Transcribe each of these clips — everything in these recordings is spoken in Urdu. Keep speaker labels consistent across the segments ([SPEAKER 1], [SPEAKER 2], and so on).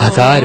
[SPEAKER 1] 1000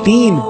[SPEAKER 1] 3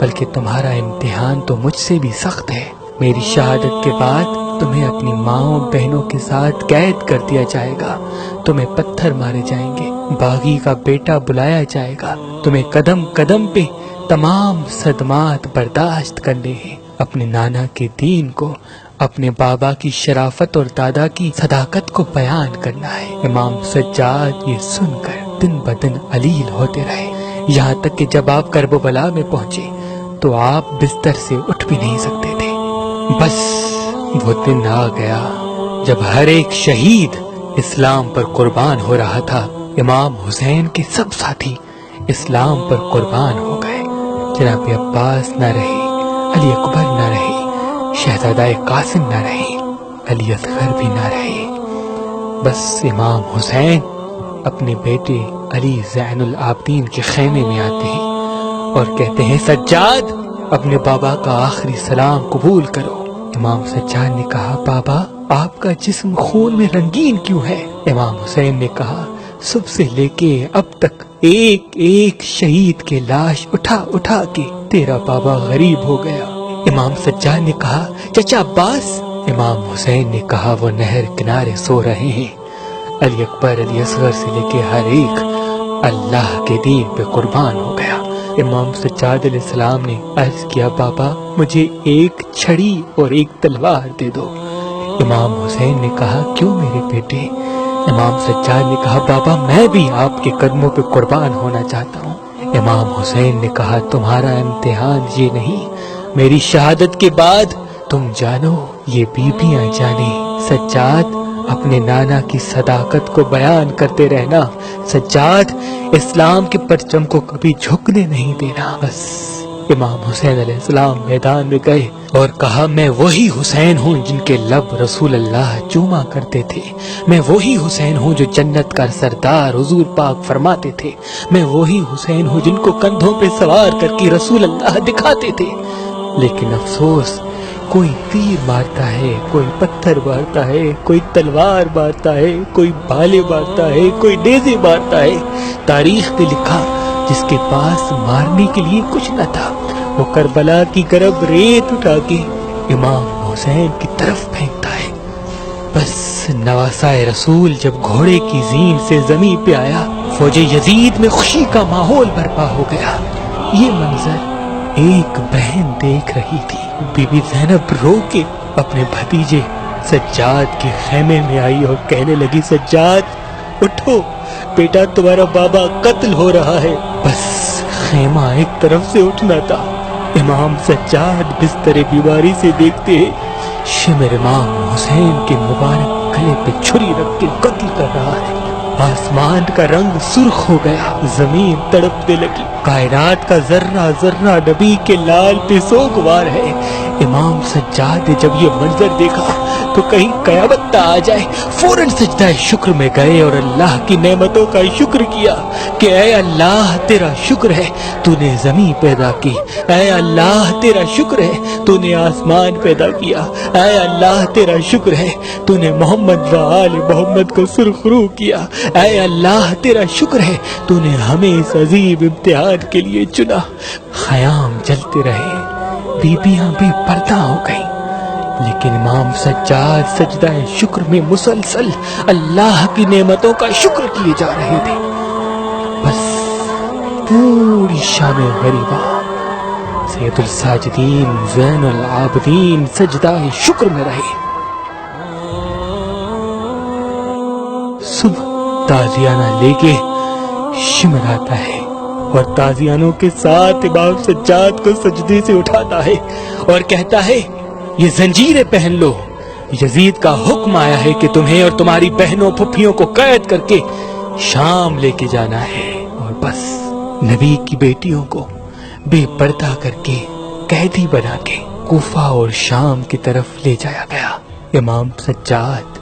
[SPEAKER 1] بلکہ تمہارا امتحان تو مجھ سے بھی سخت ہے۔ میری شہادت کے بعد تمہیں اپنی ماں بہنوں کے ساتھ قید کر دیا جائے گا، تمہیں پتھر مارے جائیں گے، باغی کا بیٹا بلایا جائے گا، تمہیں قدم قدم پہ تمام صدمات برداشت کرنے ہیں، اپنے نانا کے دین کو، اپنے بابا کی شرافت اور دادا کی صداقت کو بیان کرنا ہے۔ امام سجاد یہ سن کر دن بدن علیل ہوتے رہے، یہاں تک کہ جب آپ کربلا میں پہنچے تو آپ بستر سے اٹھ بھی نہیں سکتے تھے۔ بس وہ دن آ گیا جب ہر ایک شہید اسلام پر قربان ہو رہا تھا۔ امام حسین کے سب ساتھی اسلام پر قربان ہو گئے۔ جناب عباس نہ رہے، علی اکبر نہ رہے، شہزادہ قاسم نہ رہے، علی اصغر بھی نہ رہے۔ بس امام حسین اپنے بیٹے علی زین العابدین کے خیمے میں آتے ہیں اور کہتے ہیں سجاد اپنے بابا کا آخری سلام قبول کرو۔ امام سجاد نے کہا بابا آپ کا جسم خون میں رنگین کیوں ہے؟ امام حسین نے کہا صبح سے لے کے اب تک ایک ایک شہید کے لاش اٹھا اٹھا کے تیرا بابا غریب ہو گیا۔ امام سجاد نے کہا چچا عباس؟ امام حسین نے کہا وہ نہر کنارے سو رہے ہیں۔ علی اکبر علی اصغر سے لے کے ہر ایک اللہ کے دین پہ قربان ہو گیا۔ امام سجاد علیہ السلام نے عرض کیا بابا مجھے ایک چھڑی اور ایک تلوار دے دو۔ امام حسین نے کہا کیوں میرے بیٹے؟ امام سجاد نے کہا بابا میں بھی آپ کے قدموں پہ قربان ہونا چاہتا ہوں۔ امام حسین نے کہا تمہارا امتحان یہ نہیں، میری شہادت کے بعد تم جانو یہ بیبیاں جانے۔ سجاد اپنے نانا کی صداقت کو بیان کرتے رہنا، سجاد اسلام کے پرچم کو کبھی جھکنے نہیں دینا۔ بس امام حسین علیہ السلام میدان میں گئے اور کہا میں وہی حسین ہوں جن کے لب رسول اللہ چوما کرتے تھے، میں وہی حسین ہوں جو جنت کا سردار حضور پاک فرماتے تھے، میں وہی حسین ہوں جن کو کندھوں پہ سوار کر کے رسول اللہ دکھاتے تھے۔ لیکن افسوس کوئی تیر مارتا ہے، کوئی پتھر مارتا ہے، کوئی تلوار مارتا ہے، کوئی بھالے مارتا ہے، کوئی نیزے مارتا ہے۔ تاریخ نے لکھا جس کے پاس مارنے کے لیے کچھ نہ تھا وہ کربلا کی گرب ریت اٹھا کے امام حسین کی طرف پھینکتا ہے۔ بس نواسائے رسول جب گھوڑے کی زین سے زمین پہ آیا، فوج یزید میں خوشی کا ماحول برپا ہو گیا۔ یہ منظر ایک بہن دیکھ رہی تھی۔ بی بی زینب رو کے اپنے بھتیجے سجاد کے خیمے میں آئی اور کہنے لگی سجاد اٹھو بیٹا تمہارا بابا قتل ہو رہا ہے۔ بس خیمہ ایک طرف سے اٹھنا تھا۔ امام سجاد بستر بیماری سے دیکھتے ہیں شمر امام حسین کے مبارک گلے پہ چھری رکھ کے قتل کر رہا ہے۔ آسمان کا رنگ سرخ ہو گیا، زمین تڑپنے لگی، کائنات کا ذرہ ذرہ نبی کے لال پہ سوگوار ہے۔ امام سجاد نے جب یہ منظر دیکھا تو کہیں قیامت نہ آ جائے، فوراً سجدہ شکر میں گئے اور اللہ کی نعمتوں کا شکر کیا کہ اے اللہ تیرا شکر ہے تو نے زمین پیدا کی، اے اللہ تیرا شکر ہے تو نے آسمان پیدا کیا، اے اللہ تیرا شکر ہے تو نے محمد و آل محمد کو سرخرو کیا، اے اللہ تیرا شکر ہے تو نے ہمیں اس عظیم امتحان کے لیے چنا۔ خیام جلتے رہے، بیبیاں بھی پردہ ہو گئیں، لیکن امام سجاد سجدہ شکر میں مسلسل اللہ کی نعمتوں کا شکر کیے جا رہے تھے۔ بس پوری شام غریبہ سید الساجدین زین العابدین سجدہ شکر میں رہے۔ صبح تازیانہ لے کے شمر آتا ہے اور تازیانوں کے ساتھ امام سجاد کو سجدے سے اٹھاتا ہے اور کہتا ہے یہ زنجیریں پہن لو، یزید کا حکم آیا ہے کہ تمہیں اور تمہاری بہنوں پھپھیوں کو قید کر کے شام لے کے جانا ہے۔ اور بس نبی کی بیٹیوں کو بے پردہ کر کے قیدی بنا کے کوفہ اور شام کی طرف لے جایا گیا۔ امام سجاد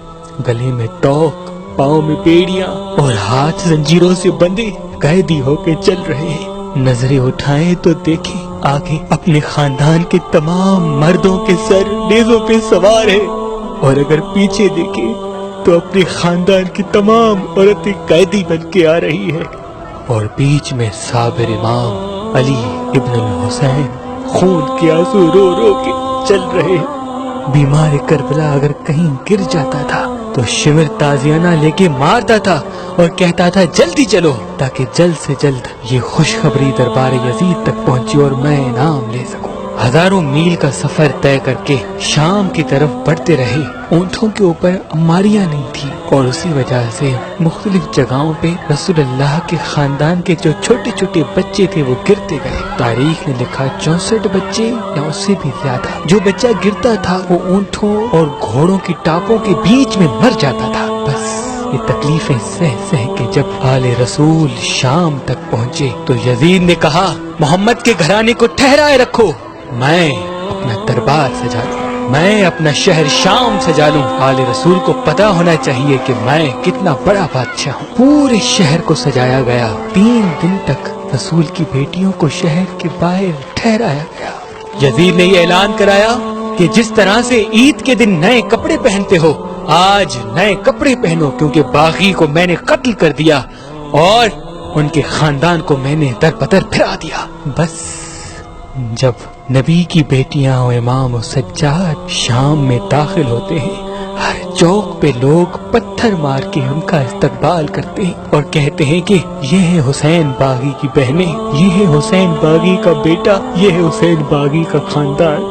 [SPEAKER 1] گلے میں توق، پاؤں میں بیڑیاں اور ہاتھ زنجیروں سے بندھے قیدی ہو کے چل رہے ہیں۔ نظریں اٹھائیں تو دیکھیں آگے اپنے خاندان کے تمام مردوں کے سر نیزوں پہ سوار ہے، اور اگر پیچھے دیکھیں تو اپنے خاندان کی تمام عورتیں قیدی بن کے آ رہی ہے۔ اور بیچ میں صابر امام علی ابن الحسین خون کے آنسو رو رو کے چل رہے۔ بیمار کربلا اگر کہیں گر جاتا تھا تو شمر تازیانہ لے کے مارتا تھا اور کہتا تھا جلدی چلو، تاکہ جلد سے جلد یہ خوشخبری دربار یزید تک پہنچی اور میں انعام لے سکوں۔ ہزاروں میل کا سفر طے کر کے شام کی طرف بڑھتے رہے۔ اونٹوں کے اوپر اماریاں نہیں تھی اور اسی وجہ سے مختلف جگہوں پہ رسول اللہ کے خاندان کے جو چھوٹے چھوٹے بچے تھے وہ گرتے گئے۔ تاریخ نے لکھا 64 بچے یا اس سے بھی زیادہ۔ جو بچہ گرتا تھا وہ اونٹوں اور گھوڑوں کی ٹاپوں کے بیچ میں مر جاتا تھا۔ بس یہ تکلیفیں سہ سہ کے جب آل رسول شام تک پہنچے تو یزید نے کہا محمد کے گھرانے کو ٹھہرائے رکھو، میں اپنا دربار سجا لوں، میں اپنا شہر شام سجا لوں۔ آل رسول کو پتا ہونا چاہیے کہ میں کتنا بڑا بادشاہ ہوں۔ پورے شہر کو سجایا گیا۔ 3 دن تک رسول کی بیٹیوں کو شہر کے باہر ٹھہرایا گیا۔ یزید نے یہ اعلان کرایا کہ جس طرح سے عید کے دن نئے کپڑے پہنتے ہو، آج نئے کپڑے پہنو، کیونکہ باغی کو میں نے قتل کر دیا اور ان کے خاندان کو میں نے در بدر پھرا دیا۔ بس جب نبی کی بیٹیاں و امام و سجاد شام میں داخل ہوتے ہیں، ہر چوک پہ لوگ پتھر مار کے ان کا استقبال کرتے ہیں اور کہتے ہیں کہ یہ ہے حسین باغی کی بہنیں، یہ ہے حسین باغی کا بیٹا، یہ ہے حسین باغی کا خاندان۔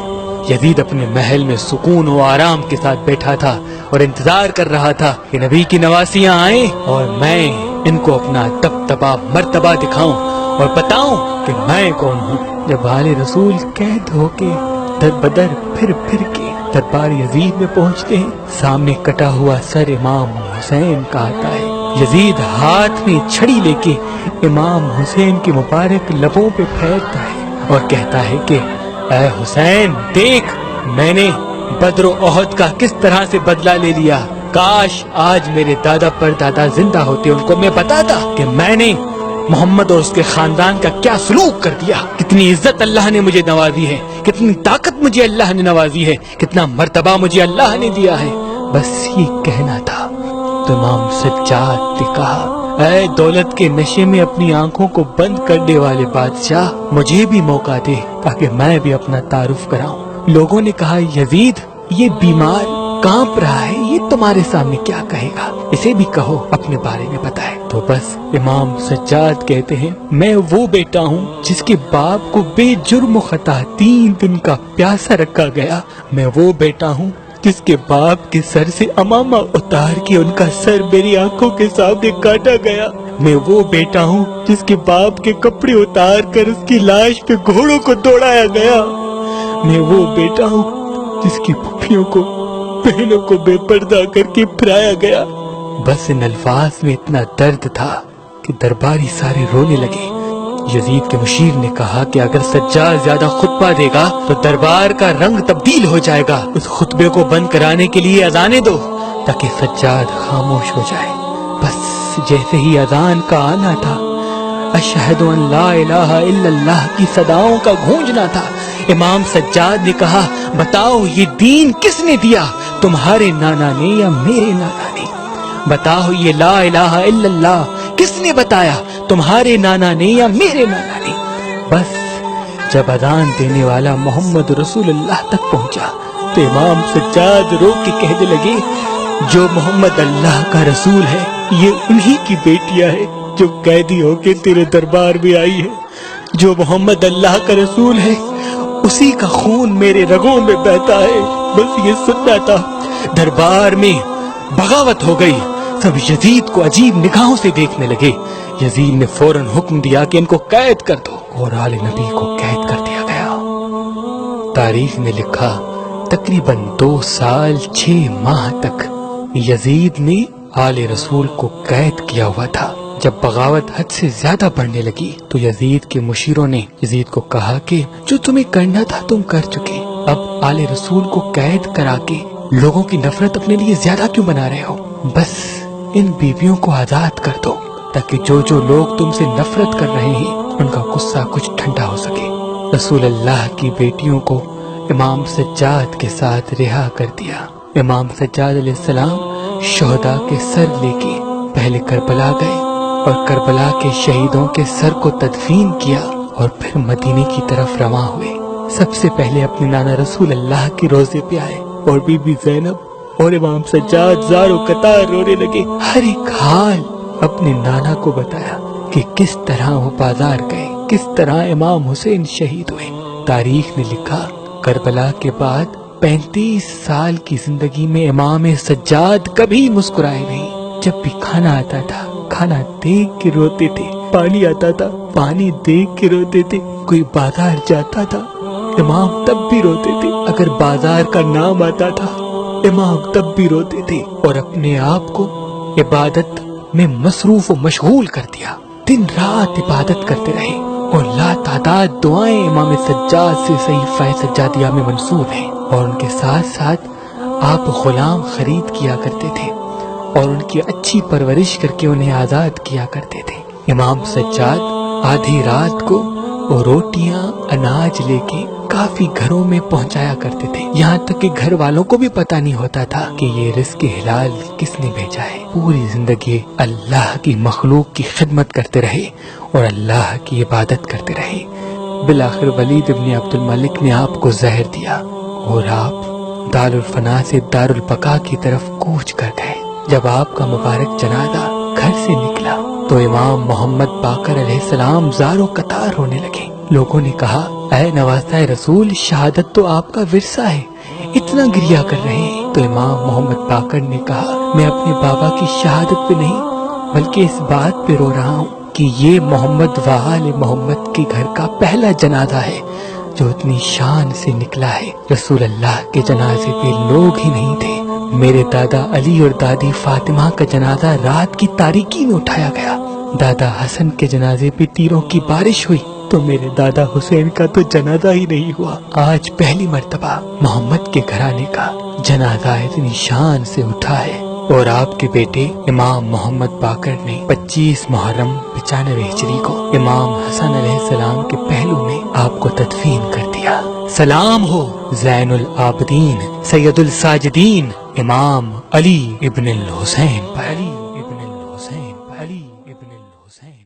[SPEAKER 1] یزید اپنے محل میں سکون و آرام کے ساتھ بیٹھا تھا اور انتظار کر رہا تھا کہ نبی کی نواسیاں آئیں اور میں ان کو اپنا دبدبہ مرتبہ دکھاؤں اور بتاؤں کہ میں کون ہوں۔ جب آل رسول قید ہو کے در بدر پھر کے دربار یزید میں پہنچتے ہیں، سامنے کٹا ہوا سر امام حسین کا آتا ہے۔ یزید ہاتھ میں چھڑی لے کے امام حسین کے مبارک لبوں پہ پھیرتا ہے اور کہتا ہے کہ اے حسین دیکھ، میں نے بدر و احد کا کس طرح سے بدلہ لے لیا۔ کاش آج میرے دادا پر دادا زندہ ہوتے، ان کو میں بتاتا کہ میں نے محمد اور اس کے خاندان کا کیا سلوک کر دیا، کتنی عزت اللہ نے مجھے نوازی ہے، کتنی طاقت مجھے اللہ نے نوازی ہے، کتنا مرتبہ مجھے اللہ نے دیا ہے۔ بس یہ کہنا تھا تو امام سجاد نے کہا اے دولت کے نشے میں اپنی آنکھوں کو بند کرنے والے بادشاہ، مجھے بھی موقع دے تاکہ میں بھی اپنا تعارف کراؤں۔ لوگوں نے کہا یزید یہ بیمار کانپ رہا ہے، یہ تمہارے سامنے کیا کہے گا، اسے بھی کہو اپنے بارے میں بتائے۔ تو بس امام سجاد کہتے ہیں میں وہ بیٹا ہوں جس کے باپ کو بے جرم و خطا 3 دن کا پیاسا رکھا گیا، میں وہ بیٹا ہوں جس کے باپ کے سر سے امامہ اتار کے ان کا سر میری آنکھوں کے سامنے کاٹا گیا، میں وہ بیٹا ہوں جس کے باپ کے کپڑے اتار کر اس کی لاش پہ گھوڑوں کو دوڑایا گیا، میں وہ بیٹا ہوں جس کی پھوپھیوں کو بہنوں کو بے پردہ کر کے پھرایا گیا۔ بس ان الفاظ میں اتنا درد تھا کہ درباری سارے رونے لگے۔ یزید کے مشیر نے کہا کہ اگر سجاد زیادہ خطبہ دے گا تو دربار کا رنگ تبدیل ہو جائے گا، اس خطبے کو بند کرانے کے لیے اذانیں دو تاکہ سجاد خاموش ہو جائے۔ بس جیسے ہی اذان کا آنا تھا، اشہد ان لا الہ الا اللہ کی صداؤں کا گونجنا تھا، امام سجاد نے کہا بتاؤ یہ دین کس نے دیا، تمہارے نانا نے یا میرے نانا نے؟ بتاؤ یہ لا الہ الا اللہ کس نے بتایا، تمہارے نانا نے یا میرے نانا نے؟ بس جب اذان دینے والا محمد رسول اللہ تک پہنچا تو امام سجاد رو کے کہنے لگے جو محمد اللہ کا رسول ہے یہ انہی کی بیٹیاں ہے جو قیدی ہو کے تیرے دربار میں آئی ہے، جو محمد اللہ کا رسول ہے اسی کا خون میرے رگوں میں بہتا ہے۔ بس یہ سننا تھا۔ دربار میں بغاوت ہو گئی، سب یزید کو عجیب نگاہوں سے دیکھنے لگے۔ یزید نے فوراً حکم دیا کہ ان کو قید کر دو اور آل نبی کو قید کر دیا گیا۔ تاریخ نے لکھا تقریباً 2 سال 6 ماہ تک یزید نے آل رسول کو قید کیا ہوا تھا۔ جب بغاوت حد سے زیادہ بڑھنے لگی تو یزید کے مشیروں نے یزید کو کہا کہ جو تمہیں کرنا تھا تم کر چکے، اب آل رسول کو قید کرا کے لوگوں کی نفرت اپنے لیے زیادہ کیوں بنا رہے ہو؟ بس ان بیویوں کو آزاد کر دو تاکہ جو لوگ تم سے نفرت کر رہے ہیں ان کا غصہ کچھ ٹھنڈا ہو سکے۔ رسول اللہ کی بیٹیوں کو امام سجاد کے ساتھ رہا کر دیا۔ امام سجاد علیہ السلام شہداء کے سر لے کے پہلے کربلا گئے اور کربلا کے شہیدوں کے سر کو تدفین کیا اور پھر مدینے کی طرف رواں ہوئے۔ سب سے پہلے اپنے نانا رسول اللہ کے روضے پہ آئے اور بی بی زینب اور امام سجاد زارو قطار رونے لگے۔ ہر ایک حال اپنے نانا کو بتایا کہ کس طرح وہ بازار گئے، کس طرح امام حسین شہید ہوئے۔ تاریخ نے لکھا کربلا کے بعد 35 سال کی زندگی میں امام سجاد کبھی مسکرائے نہیں۔ جب بھی کھانا آتا تھا کھانا دیکھ کے روتے تھے، پانی آتا تھا پانی دیکھ کے روتے تھے، کوئی بازار جاتا تھا امام تب بھی روتے تھے، اگر بازار کا نام آتا تھا امام تب بھی روتے تھے، اور اپنے آپ کو عبادت میں مصروف و مشغول کر دیا۔ دن رات عبادت کرتے رہے اور لا تعداد دعائیں امام سجاد سے صحیفہ سجادیہ میں منسوب ہیں، اور ان کے ساتھ ساتھ آپ غلام خرید کیا کرتے تھے اور ان کی اچھی پرورش کر کے انہیں آزاد کیا کرتے تھے۔ امام سجاد آدھی رات کو روٹیاں اناج لے کے کافی گھروں میں پہنچایا کرتے تھے، یہاں تک کہ گھر والوں کو بھی پتہ نہیں ہوتا تھا کہ یہ رزق حلال کس نے بھیجا ہے۔ پوری زندگی اللہ کی مخلوق کی خدمت کرتے رہے اور اللہ کی عبادت کرتے رہے۔ بالآخر ولید ابن عبد الملک نے آپ کو زہر دیا اور آپ دار الفنا سے دار البقا کی طرف کوچ کر گئے۔ جب آپ کا مبارک جنازہ گھر سے نکلا تو امام محمد باقر علیہ السلام زاروں قطار ہونے لگے۔ لوگوں نے کہا اے نواسہ رسول، شہادت تو آپ کا ورثہ ہے، اتنا گریہ کر رہے ہیں۔ تو امام محمد باقر نے کہا میں اپنے بابا کی شہادت پہ نہیں بلکہ اس بات پہ رو رہا ہوں کہ یہ محمد و آل محمد کے گھر کا پہلا جنازہ ہے جو اتنی شان سے نکلا ہے۔ رسول اللہ کے جنازے پہ لوگ ہی نہیں تھے۔ میرے دادا علی اور دادی فاطمہ کا جنازہ رات کی تاریکی میں اٹھایا گیا۔ دادا حسن کے جنازے پہ تیروں کی بارش ہوئی تو میرے دادا حسین کا تو جنازہ ہی نہیں ہوا۔ آج پہلی مرتبہ محمد کے گھرانے کا جنازہ اتنی شان سے اٹھا ہے، اور آپ کے بیٹے امام محمد باقر نے 25 محرم 95 ہجری کو امام حسن علیہ السلام کے پہلو میں آپ کو تدفین کر دیا۔ سلام ہو زین العابدین سید الساجدین امام علی ابن الحسین پر، علی ابن الحسین پر، علی ابن الحسین۔